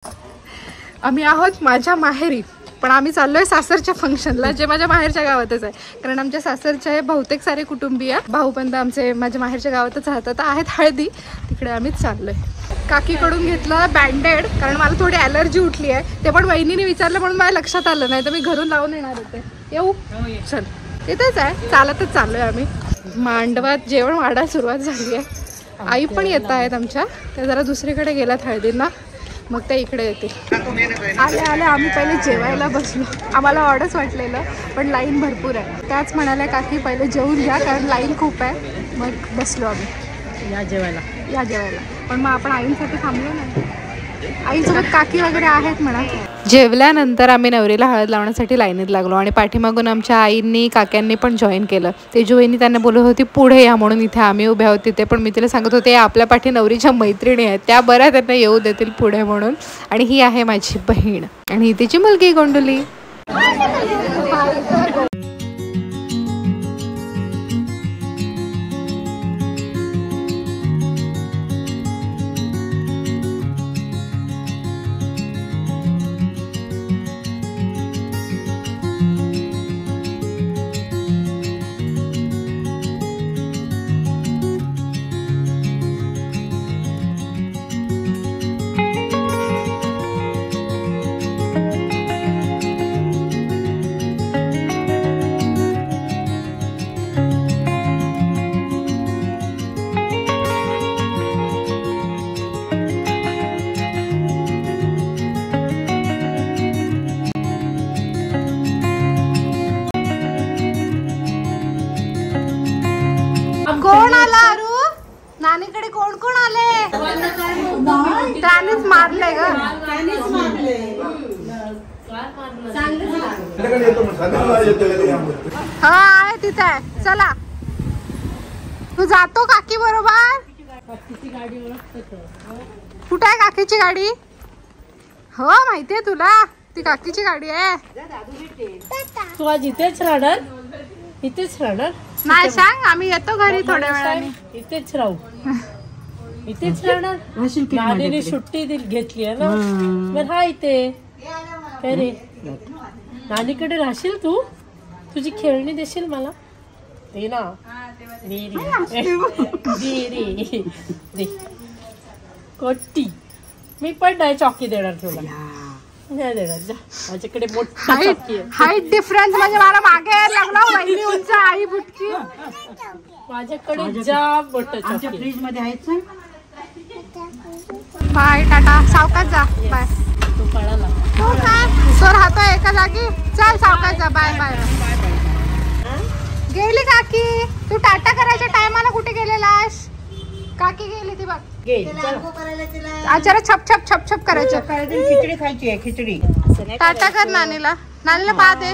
आम्ही आहोत माझ्या माहेरी, पण आम्ही चाललोय सासरच्या फंक्शनला, जे माझ्या माहेरच्या गावातच आहे. कारण आमच्या सासरचे बहुतेक सारे कुटुंबीय भाऊबंद आमचे माझ्या माहेरच्या गावातच राहतात. तर आहेत हळदी, तिकडे आम्हीच चाललोय. काकीकडून घेतलं बँडेड, कारण मला थोडी ॲलर्जी उठली आहे. ते पण वहिनीने विचारलं म्हणून मला लक्षात आलं, नाही तर मी घरून लावून येणार होते. येऊ चल, तिथेच आहे, चालतच चाललोय आम्ही. मांडवात जेवण वाढायला सुरुवात झाली आहे. आई पण येत आहेत आमच्या, त्या जरा दुसरीकडे गेल्यात हळदींना, मग त्या इकडे येतील. आले आम्ही पहिले जेवायला बसलो. आम्हाला ऑर्डर्स वाटलेलं, पण लाईन भरपूर आहे. त्याच म्हणाल्या काकी पहिले जेवून घ्या, कारण लाईन खूप आहे. मग बसलो आम्ही या जेवायला. पण मग आपण आईंसाठी थांबलो नाही. आईसोबत काकी वगैरे आहेत म्हणा. जेवल्यानंतर आम्ही नवरीला हळद लावण्यासाठी लाईनीत लागलो आणि पाठीमागून आमच्या आईंनी काक्यांनी पण जॉईन केलं. तेजूवहिनी त्यांना बोलत होती पुढे या म्हणून, इथे आम्ही उभ्या होतो तिथे. पण मी तिला सांगत होते आपल्या पाठी नवरीच्या मैत्रिणी आहेत, त्या बऱ्या त्यांना येऊ देतील पुढे म्हणून. आणि ही आहे माझी बहीण आणि ही तिची मुलगी गोंडुली. कोण आला अरू? नानीकडे कोण कोण आले? त्यानेच मारले ग. हा आहे तिथे आहे. चला तू जातो काकी बरोबर? कुठे आहे काकीची गाडी? हो माहितीये तुला, ती काकीची गाडी आहे. तू आज इथेच राहणार? इथेच राहणार नाही सांग, आम्ही येतो घरी थोड्या वेळाने. इथेच राहू, इथेच राहणार. नानीने सुट्टी घेतली आहे ना, मग हा इथे काय रे. नानीकडे राहशील तू? तुझी खेळणी देशील मला? दे ना, दे कोटी. मी पण नाही चॉकी देणार तुला, नाही देणार. जा, माझ्याकडे मोठा चॉकी आहे. हाईट डिफरन्स म्हणजे मला मागे लागला. वहिनी उंच, आई बुटकी. माझ्याकडे जा मोठं चॉकी. फ्रीज मध्ये आहेच ना. बाय, टाटा, सावकाश जा. बाय. तू कळाला तू काय तो राहतोय एका जागी. चल सावकाश जा. Bye bye. गेली काकी. तू टाटा करायच्या टायमाला कुठे गेलेलास? काकी गेली ती बघ. आचारा छप छप छप छप करायचं. खिचडी खायची आहे, खिचडी. टाटा कर नानीला. नानीला पा दे.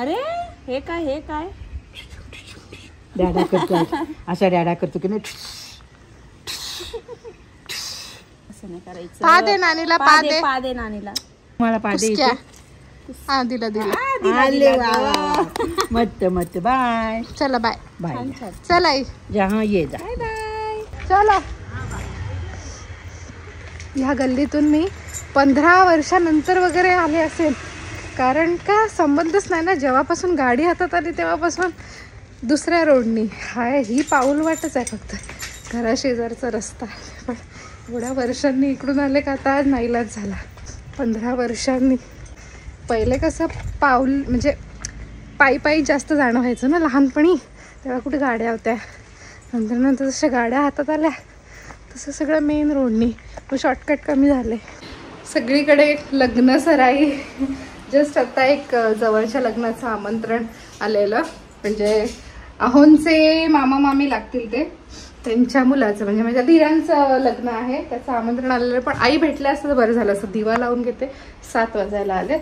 अरे हे काय, हे काय डॅडा करतो, असा डॅडा करतो की नाही. असं नाही करायचं. पा दे नानीला, पा दे. पा दे नानीला. मला पादे. हा दिला दिला. मत मत. बाय. चला बाय बाय. चल आई. जहाँ ये जा. Bye bye. चलो. ह्या गल्लीतून मी 15 वर्षानंतर वगैरे आले असेल, कारण का संबंधच नाही ना. जेव्हापासून गाडी हातात आली तेव्हापासून दुसऱ्या रोडनी हाय. ही पाऊल वाटच आहे फक्त, घराशेजारचा रस्ता. पण एवढ्या वर्षांनी इकडून आले का आता आज नाईलाज झाला. 15 वर्षांनी. पहिले कसं पाऊल म्हणजे पायी पायी जास्त जाणं व्हायचं ना लहानपणी, तेव्हा कुठे गाड्या होत्या. नंतर नंतर जशा गाड्या हातात आल्या तसं सगळं मेन रोडनी शॉर्टकट कमी झाले. सगळीकडे लग्न सराई. जस्ट आता एक जवळच्या लग्नाचं आमंत्रण आलेलं, म्हणजे अहोंचे मामा मामी लागतील ते, त्यांच्या मुलाचं म्हणजे माझ्या धीरांचं लग्न आहे, त्याचं आमंत्रण आलेलं. पण आई भेटले असतं तर बरं झालं असं. दिवा लावून घेते. 7 वाजायला आलेत.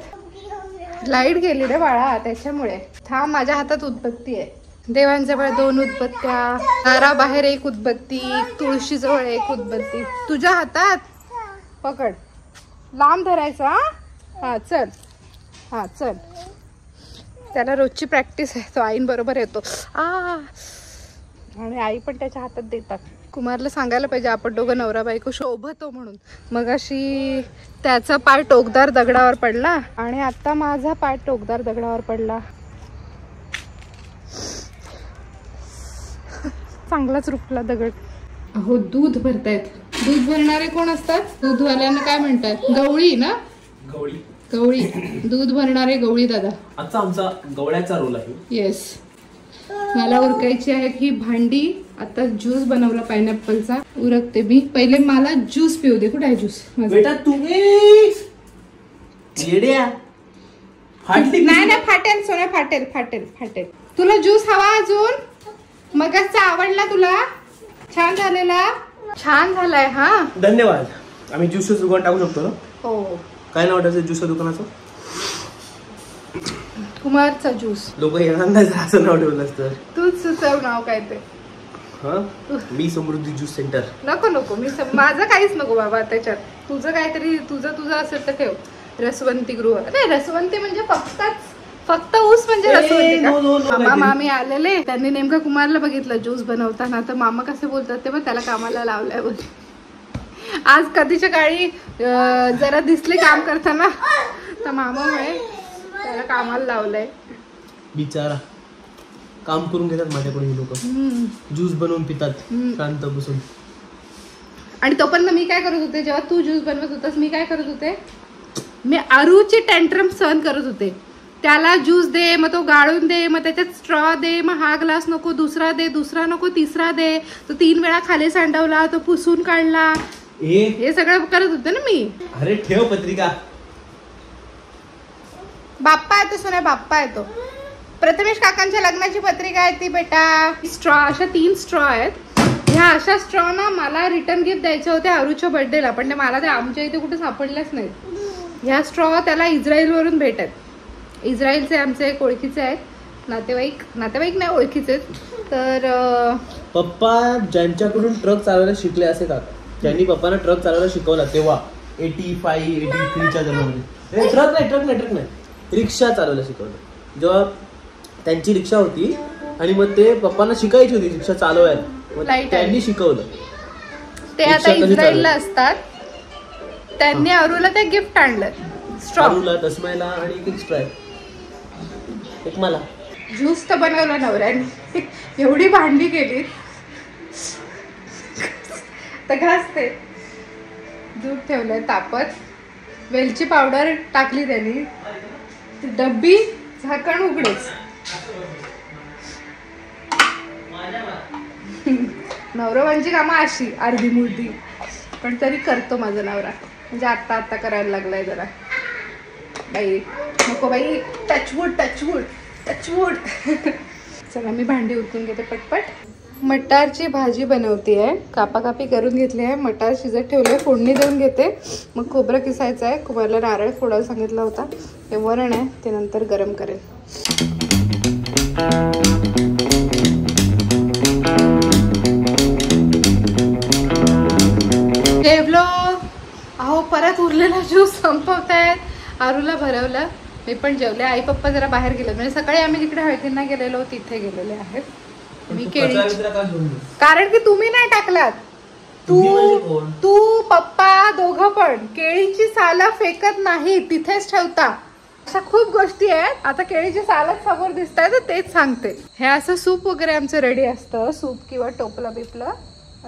लाईट गेली रे बाळा, त्याच्यामुळे. थांब, माझ्या हातात उदबत्ती आहे. देवांजवळ 2 उदबत्त्या, दाराबाहेर 1 उदबत्ती, तुळशीजवळ 1 उदबत्ती. तुझ्या हातात पकड, लांब धरायचा. हा चल, हा चल. त्याला रोजची प्रॅक्टिस आहे, तो आईन बरोबर येतो. आणि आई पण त्याच्या हातात देतात. कुमारला सांगायला पाहिजे आपण दोघं नवरा बायको शोभतो म्हणून. मग अशी त्याचा पाय टोकदार दगडावर पडला आणि आता माझा पाय टोकदार दगडावर पडला. चांगलाच रुपला दगड. अहो दूध भरतायत. दूध भरणारे कोण असतात? दूधवाल्यांना काय म्हणतात? गवळी ना? गवळी. दूध भरणारे गवळी दादा. आजचा आमचा गवळ्याचा रोल आहे. येस. मला उरकायची आहेत ही भांडी. आता ज्यूस बनवला पायनॅपलचा. उरकते मी. पहिले मला ज्यूस पिऊ दे. कुठे आहे ज्यूस? बेटा तुम्ही येड्या फाटली. नाही फाटेल सोन्या, फाटेल फाटेल फाटेल. तुला ज्यूस हवा अजून? मगाचा आवडला तुला? छान झालेला? छान झालाय. हा धन्यवाद. आम्ही ज्यूसचं दुकान टाकू शकतो ना? हो. काय नाव वाटायचं ज्यूसच्या दुकानाचं? कुमारचा ज्यूस. लोक येणार नाही असं नाव ठेवलं असतं. तूच सुचव नाव काय ते. मी समृद्धी ज्यूस सेंटर. नको नको. माझं काहीच नको बाबा त्याच्यात. तुझं काहीतरी तुझं असेल तर ठेव. रसवंती गृह. नाही रसवंती म्हणजे फक्त ऊस म्हणजे रसवंती का? मामा मामी आलेले. त्यांनी नेमकं कुमारला बघितलं ज्यूस बनवताना. तर मामा कसे बोलतात ते मग त्याला कामाला लावलंय बोल. आज कधीच्या काळी जरा दिसले काम करताना तर मामामुळे त्याला कामाला लावलंय. बिचारा काम करून घेतात माझ्याकडून ही लोक. ज्यूस बनवून पितात शांत बसून. आणि तो पण मी काय करत होते जेव्हा तू ज्यूस बनवत होतास? मी काय करत होते? मी आरूची टेंट्रम सहन करत होते. त्याला ज्यूस दे, मग तो गाळून दे, मग त्याच्यात स्ट्रॉ दे, मग हा ग्लास नको दुसरा दे, दुसरा नको तिसरा दे. तो 3 वेळा खाली सांडवला, तो पुसून काढला. हे सगळं करत होते ना मी. अरे ठेव पत्रिका. बाप्पा येतो सोन्या, बाप्पा येतो. प्रथमेश काकांच्या लग्नाची पत्रिका आहे ती बेटा. स्ट्रॉ अशा 3 स्ट्रॉ आहेत. ह्या अशा स्ट्रॉ ना मला रिटर्न गिफ्ट द्यायचे होते आरूच्या बर्थडेला, पण मला ते आमच्या इथे कुठे सापडल्याच नाहीत. ह्या स्ट्रॉ त्याला इस्रायल वरून भेटत. इस्रायलचे आमचे एक ओळखीचे आहेत. नातेवाईक नाही ओळखीचे. तर पप्पा ज्यांच्याकडून ट्रक चालवायला शिकले असे काका, ज्यांनी पप्पांना ट्रक चालवायला शिकवला तेव्हा 85-83च्या दरम्यान. ट्रक नाही रिक्षा चालवायला शिकवलं. जेव्हा त्यांची रिक्षा होती आणि मग ते पप्पांना शिकायची होती रिक्षा चालवायला, त्यांनी शिकवलं. ते आता इस्रायलला असतात. त्यांनी अरूला ते गिफ्ट आणलं. अरूला, तस्मायला आणि एक एक्स्ट्रा एक मला. ज्यूस तर बनवला नवऱ्याने. एवढी भांडी केली तर घासते. दूध ठेवलंय तापत. वेलची पावडर टाकली त्यांनी. डब्बी झाकण उघडेच. नवरवांची कामं अशी अर्धी मुर्धी, पण तरी करतो माझा नवरा. म्हणजे आता करायला लागलाय जरा. बाई नको बाई. टचवूड. चला मी भांडी उचलून घेते पटपट. मटारची भाजी बनवते आहे. कापाकापी करून घेतली आहे. मटार शिजत ठेवले. फोडणी देऊन घेते. मग खोबरं किसायचं आहे. कुमारला नारळ फोडायला सांगितला होता. हे वरण आहे ते नंतर गरम करेल. जेवलो. अहो परत उरलेला ज्यूस संपवतायत. आरूला भरवलं. मी पण जेवले. आई पप्पा जरा बाहेर गेले. म्हणजे सकाळी आम्ही जिकडे हळदींना गेलेलो तिथे गेलेले आहेत. मी केळी, कारण की तुम्ही नाही टाकलात. तू पप्पा दोघं पण केळीची सालं फेकत नाही, तिथेच ठेवता. अशा खूप गोष्टी आहेत. आता केळीची सालच समोर दिसत आहे तर तेच सांगते. हे असं सूप वगैरे आमचं रेडी असतं. सूप किंवा टोपलं बिपलं,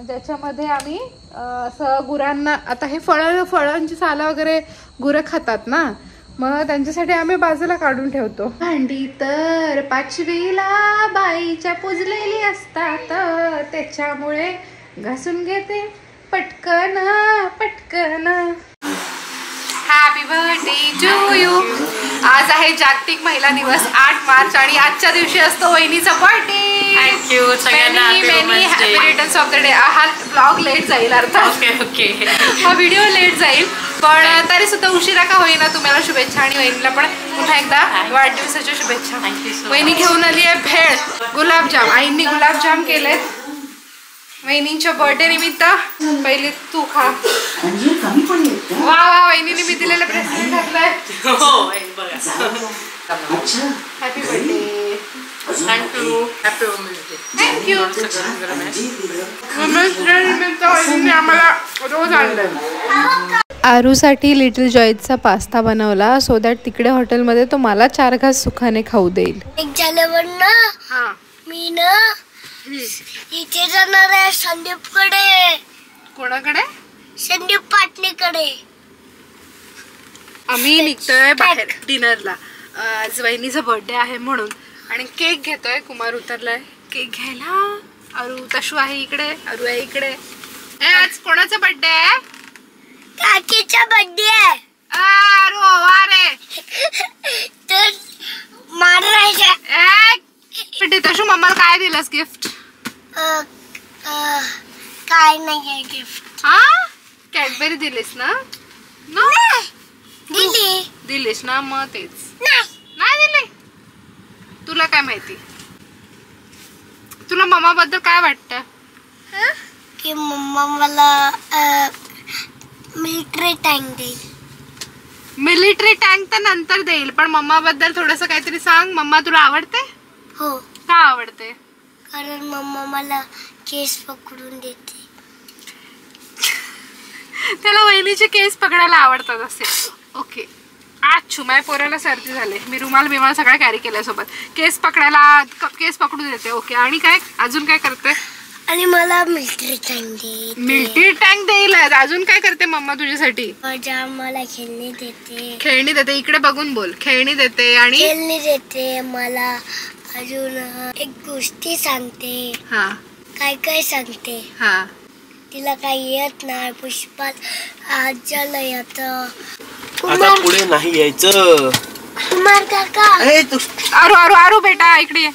ज्याच्यामध्ये आम्ही असं गुरांना, आता हे फळांची सालं वगैरे गुरं खातात ना, मग त्यांच्यासाठी आम्ही बाजूला काढून ठेवतो. भांडी तर 5वीला बाईच्या पुजलेली असतात, त्याच्यामुळे घासून घेते पटकन. Happy birthday to you. आज आहे जागतिक महिला दिवस 8 मार्च आणि आजच्या दिवशी असतो वहिनीचा बर्थडे. थँक्यू सगळ्यांना. Many happy returns of the day. हा ब्लॉग लेट जाईल अर्थात. ओके हा व्हिडिओ लेट जाईल, पण तरी सुद्धा उशिरा का होईना तुम्हाला शुभेच्छा. आणि वहिनीला पण पुन्हा एकदा वाढदिवसाच्या शुभेच्छा. वहिनी घेऊन आली आहे भेळ, गुलाबजाम. आईंनी गुलाबजाम केलेत वहिनींच्या बर्थडे निमित्त. पहिले तू खा. वा वा, वहिनीने मी दिलेलं प्रेझेंट घातलंय. Happy birthday. Thank you. Happy women's day. Thank you. Women's day निमित्त वहिनीने आम्हाला रोज आणलं. आरूसाठी लिटिल जॉयचा पास्ता बनवला सो दॅट तिकडे हॉटेलमध्ये तो मला 4 घास सुखाने खाऊ देईल. एक झाल्यावर ना मी ना इथे जाणार आहे संदीपकडे. कोणाकडे? संदीप पाटणीकडे. आम्ही निघतोय बाहेर डिनरला. आज वहिनीचा बर्थडे आहे म्हणून आणि केक घेतोय. कुमार उतरलाय केक घ्यायला. अरू तशू आहे इकडे, अरू आहे इकडे. आज कोणाचा बर्थडे आहे? काकीचा बर्थडे आहे. अरू अरे तर मारायचा. तशू मम्माला काय दिलंस गिफ्ट? काय नाही आहे गिफ्ट. हा कॅडबरी दिलीस ना? दिलीस ना? मग तेच नाही दिली. तुला काय माहिती? तुला मम्मा बद्दल काय वाटतं? की मम्मा मला मिलिटरी टँक देईल. मिलिटरी टँक तर नंतर देईल पण मम्मा बद्दल थोडस काहीतरी सांग. मम्मा तुला आवडते? हो. का आवडते? कारण मम्मा मला केस पकडून देते. त्याला वहिनीचे केस पकडायला आवडतात असे. ओके. आच्छू माझ्या पोराला सर्दी झाले. मी रुमाल बिमाल सगळं कॅरी केलं सोबत. केस पकडून देते. ओके. आणि काय अजून काय करते? आणि मला मिलिटरी टँक देते. मिलिटरी टँक देईल. अजून काय करते मम्मा तुझ्यासाठी? मला खेळणी देते. खेळणी देते. इकडे बघून बोल. खेळणी देते आणि खेळणी देते. मला अजून एक गोष्टी सांगते. हा काय काय सांगते. हा तिला काही येत नाही. पुष्पा आज्याला येत. आता पुढे नाही यायचं. कुमार काका आरू आरू आरू बेटा इकडे ये.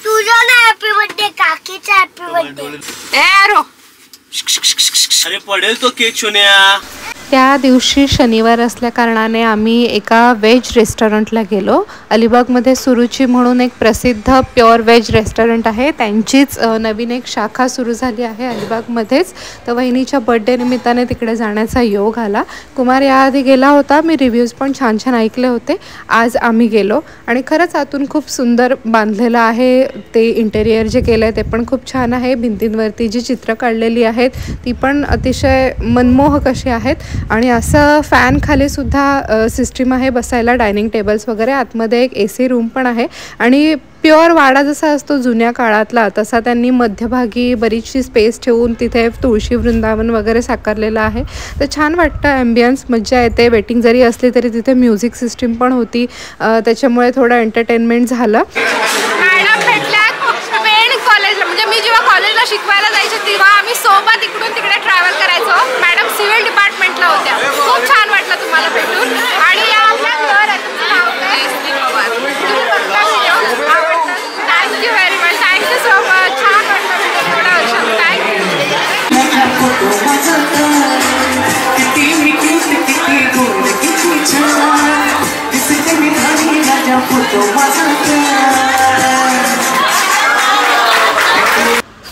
तुझा ना हॅपी बर्थडे. काकीचा हॅपी बर्थडे. ए आरू. अरे पडेल तो केक सोन्या. त्या दिवशी शनिवार असल्या कारणाने आम्ही एका व्हेज रेस्टॉरंटला गेलो. अलिबागमध्ये सुरुची म्हणून एक प्रसिद्ध प्युअर व्हेज रेस्टॉरंट आहे. त्यांचीच नवीन एक शाखा सुरू झाली आहे अलिबागमध्येच. तर वहिनीच्या बर्थडे निमित्ताने तिकडे जाण्याचा योग आला. कुमार याआधी गेला होता. मी रिव्ह्यूज पण छान छान ऐकले होते. आज आम्ही गेलो आणि खरंच आतून खूप सुंदर बांधलेलं आहे. ते इंटेरियर जे केलं आहे ते पण खूप छान आहे. भिंतींवरती जी चित्र काढलेली आहेत ती पण अतिशय मनमोहक अशी आहेत. आणि असं फॅन खाली सुद्धा सिस्टीम आहे बसायला. डायनिंग टेबल्स वगैरे. आतमध्ये एक AC रूम पण आहे. आणि प्युअर वाडा जसा असतो जुन्या काळातला तसा त्यांनी मध्यभागी बरीचशी स्पेस ठेवून तिथे तुळशी वृंदावन वगैरे साकारलेलं आहे. तर छान वाटतं. ॲम्बियन्स मज्जा येते. वेटिंग जरी असली तरी तिथे म्युझिक सिस्टीम पण होती. त्याच्यामुळे थोडं एंटरटेनमेंट झालं. मॅडम भेटल्यात कॉलेजला. म्हणजे मी जेव्हा कॉलेजला शिकवायला जायचे तेव्हा आम्ही सोबत इकडून तिकडे ट्रॅव्हल करायचो. मॅडम सिव्हिल डिपार्टमेंटला होत्या. खूप छान वाटलं तुम्हाला भेटून. आणि या आपल्या घर आहे. तुमचं नाव काय? Thank you very much. Thank you so much. छान वाटलं भेटून एवढ्या वर्षात.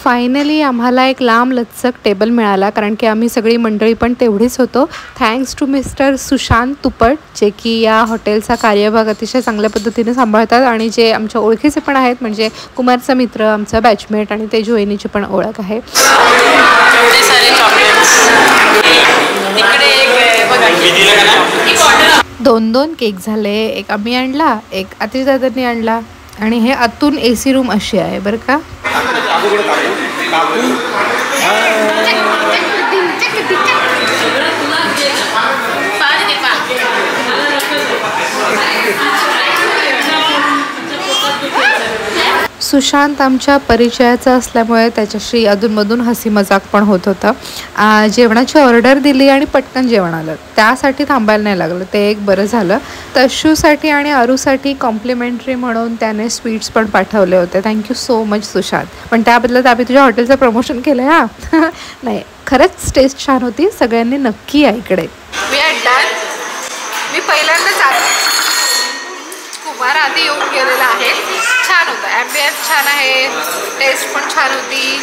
फायनली आम्हाला एक लांब लचक टेबल मिळाला कारण की आम्ही सगळी मंडळी पण तेवढीच होतो. थँक्स टू मिस्टर सुशांत तुपट जे की या हॉटेलचा कार्यभाग अतिशय चांगल्या पद्धतीने सांभाळतात आणि जे आमच्या ओळखीचे पण आहेत. म्हणजे कुमारचा मित्र, आमचा बॅचमेट आणि ते जोईनीची पण ओळख आहे. दोन केक झाले. एक आम्ही आणला, एक आतिश दादांनी आणला आणि हे आतून AC रूम अशी आहे बरं का. सुशांत आमच्या परिचयाचा असल्यामुळे त्याच्याशी अधूनमधून हसी मजाक पण होत होता. जेवणाची ऑर्डर दिली आणि पटकन जेवण आलं. त्यासाठी थांबायला नाही लागलं. ते एक बरं झालं. तशूसाठी आणि अरूसाठी कॉम्प्लिमेंटरी म्हणून त्याने स्वीट्स पण पाठवले होते. Thank you so much Sushant. पण त्याबद्दल आम्ही तुझ्या हॉटेलचं प्रमोशन केलं आहे हां. नाही खरंच टेस्ट छान होती. सगळ्यांनी नक्की या इकडे. मी पहिल्यांदाच कुमार आधी येऊन गेलेला आहे. छान होतं. ॲम्बियन्स छान आहे. टेस्ट पण छान होती.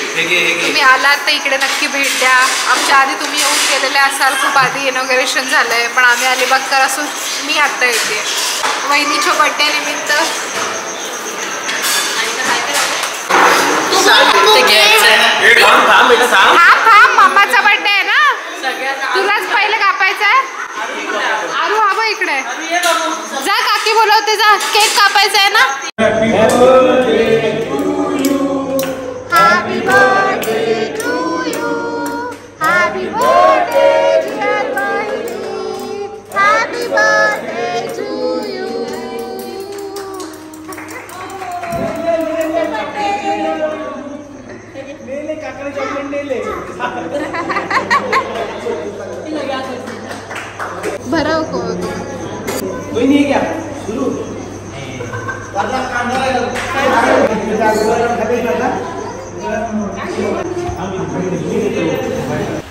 तुम्ही आलात तर इकडे नक्की भेट द्या. आमच्या आधी तुम्ही येऊन गेलेले असाल. खूप आधी इनॉग्रेशन झालं आहे पण आम्ही अलिबागकर असून मी आत्ता येते. वहिनीच्या बड्डे निमित्त थांब मम्माचा बर्थडे आहे ना, तुलाच पहिले कापायचं आहे. आरू हा बघ इकडे जा, काकी बोलवते जा, केक कापायचा आहे ना. Happy birthday to you, happy birthday dear बहिणी, हॅपी बर्थडे टू यू. भराव को कोई नहीं है क्या शुरू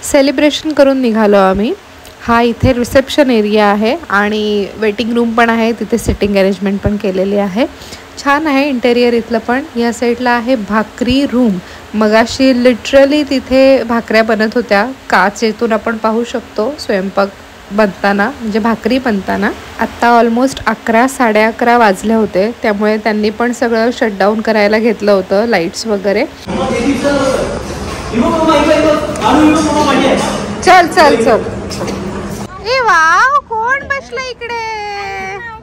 सेलिब्रेशन करून निघालो आम्ही. हा इथे रिसेप्शन एरिया आहे आणि वेटिंग रूम पण आहे, तिथे सिटिंग अरेंजमेंट पण केलेली आहे. छान आहे इंटेरियर इथलं पण. या साईडला आहे भाकरी रूम. मगाशी लिटरली तिथे भाकऱ्या बनत होत्या, काचेतून आपण पाहू शकतो स्वयंपाक बनताना, म्हणजे भाकरी बनताना. आत्ता ऑलमोस्ट 11 11:30 वाजले होते, त्यामुळे त्यांनी पण सगळं शटडाऊन करायला घेतलं होतं, लाईट्स वगैरे. चल चल चल. ए वाव, कोण बसलं इकडे?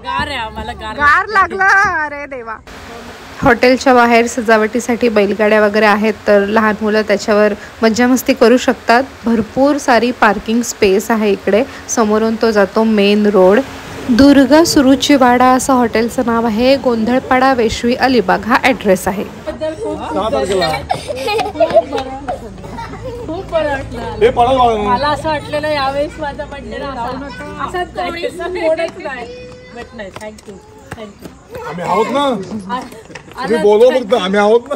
गार आहे आम्हाला, गार लागला. अरे देवा. हॉटेलच्या बाहेर सजावटीसाठी बैलगाड्या वगैरे आहेत, तर लहान मुलं त्याच्यावर मज्जा मस्ती करू शकतात. भरपूर सारी पार्किंग स्पेस आहे इकडे. समोरून तो जातो मेन रोड. दुर्गा सुरुचीवाडा असं हॉटेलचं नाव आहे. गोंधळपाडा, वेशवी, अलिबाग हा ॲड्रेस आहे. खूप बरं वाटलं. मला असं वाटलेलं यावेळेस माझा बर्थडे असाच नाही. बट नाही, थँक्यू थँक्यू. आम्ही आहोत ना, तुम्ही बोलव फक्त, आम्ही आहोत ना.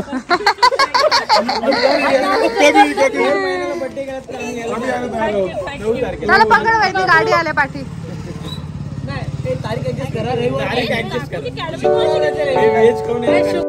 चला पकड वहिनी, गाडी आल्या पाठी. तारीख ऍडजस्ट करा.